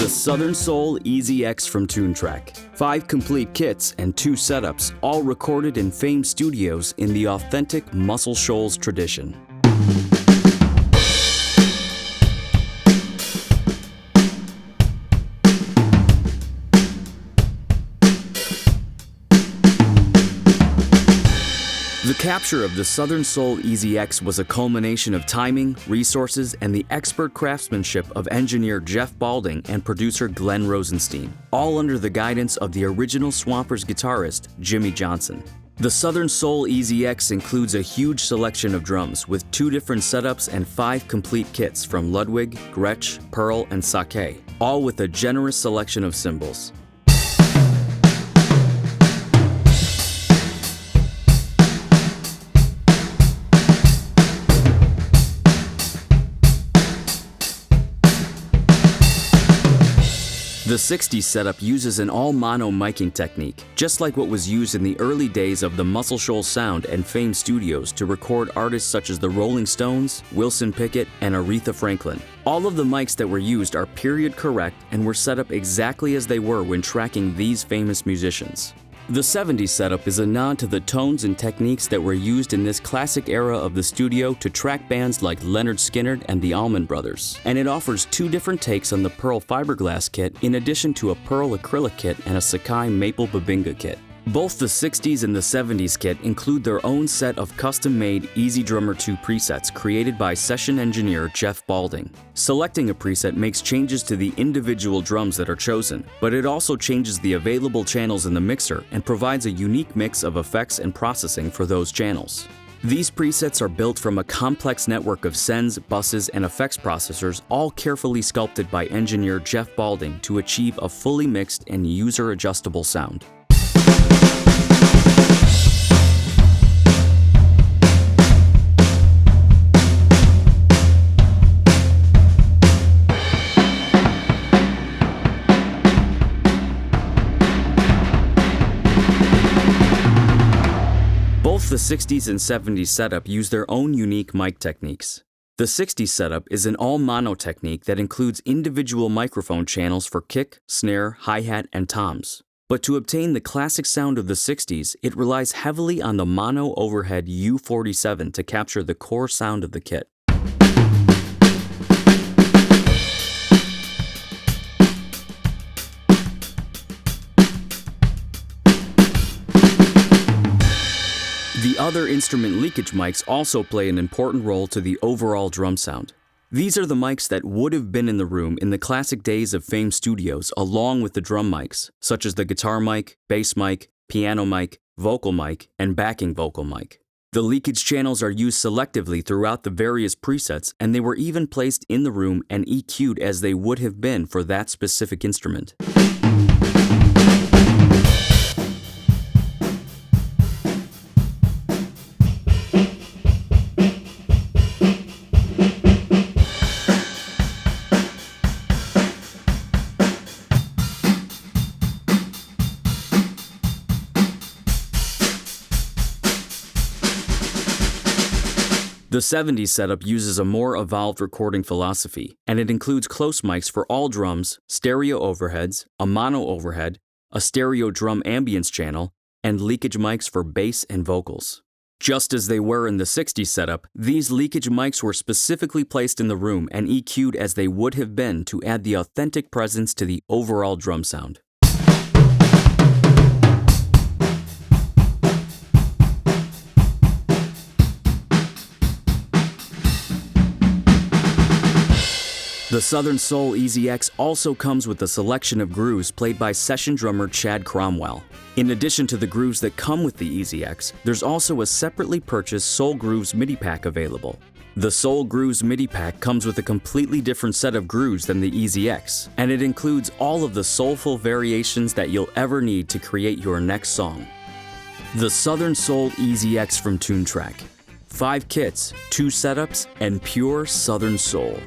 The Southern Soul EZX from TuneTrack. 5 complete kits and 2 setups, all recorded in famed studios in the authentic Muscle Shoals tradition. The capture of the Southern Soul EZX was a culmination of timing, resources, and the expert craftsmanship of engineer Jeff Balding and producer Glenn Rosenstein, all under the guidance of the original Swampers guitarist, Jimmy Johnson. The Southern Soul EZX includes a huge selection of drums with 2 different setups and 5 complete kits from Ludwig, Gretsch, Pearl, and Sake, all with a generous selection of cymbals. The 60s setup uses an all-mono miking technique, just like what was used in the early days of the Muscle Shoals sound and famed studios to record artists such as the Rolling Stones, Wilson Pickett, and Aretha Franklin. All of the mics that were used are period correct and were set up exactly as they were when tracking these famous musicians. The 70s setup is a nod to the tones and techniques that were used in this classic era of the studio to track bands like Leonard Skinner and the Allman Brothers, and it offers 2 different takes on the Pearl fiberglass kit in addition to a Pearl acrylic kit and a Sakai maple babinga kit. Both the 60s and the 70s kit include their own set of custom-made EZdrummer 2 presets created by session engineer Jeff Balding. Selecting a preset makes changes to the individual drums that are chosen, but it also changes the available channels in the mixer and provides a unique mix of effects and processing for those channels. These presets are built from a complex network of sends, buses, and effects processors, all carefully sculpted by engineer Jeff Balding to achieve a fully mixed and user-adjustable sound. Both the 60s and 70s setup use their own unique mic techniques. The 60s setup is an all-mono technique that includes individual microphone channels for kick, snare, hi-hat, and toms. But to obtain the classic sound of the 60s, it relies heavily on the mono overhead U47 to capture the core sound of the kit. The other instrument leakage mics also play an important role to the overall drum sound. These are the mics that would have been in the room in the classic days of famed studios along with the drum mics, such as the guitar mic, bass mic, piano mic, vocal mic, and backing vocal mic. The leakage channels are used selectively throughout the various presets, and they were even placed in the room and EQ'd as they would have been for that specific instrument. The 70s setup uses a more evolved recording philosophy, and it includes close mics for all drums, stereo overheads, a mono overhead, a stereo drum ambience channel, and leakage mics for bass and vocals. Just as they were in the 60s setup, these leakage mics were specifically placed in the room and EQ'd as they would have been to add the authentic presence to the overall drum sound. The Southern Soul EZX also comes with a selection of grooves played by session drummer Chad Cromwell. In addition to the grooves that come with the EZX, there's also a separately purchased Soul Grooves MIDI pack available. The Soul Grooves MIDI pack comes with a completely different set of grooves than the EZX, and it includes all of the soulful variations that you'll ever need to create your next song. The Southern Soul EZX from TuneTrack. 5 kits, 2 setups, and pure Southern Soul.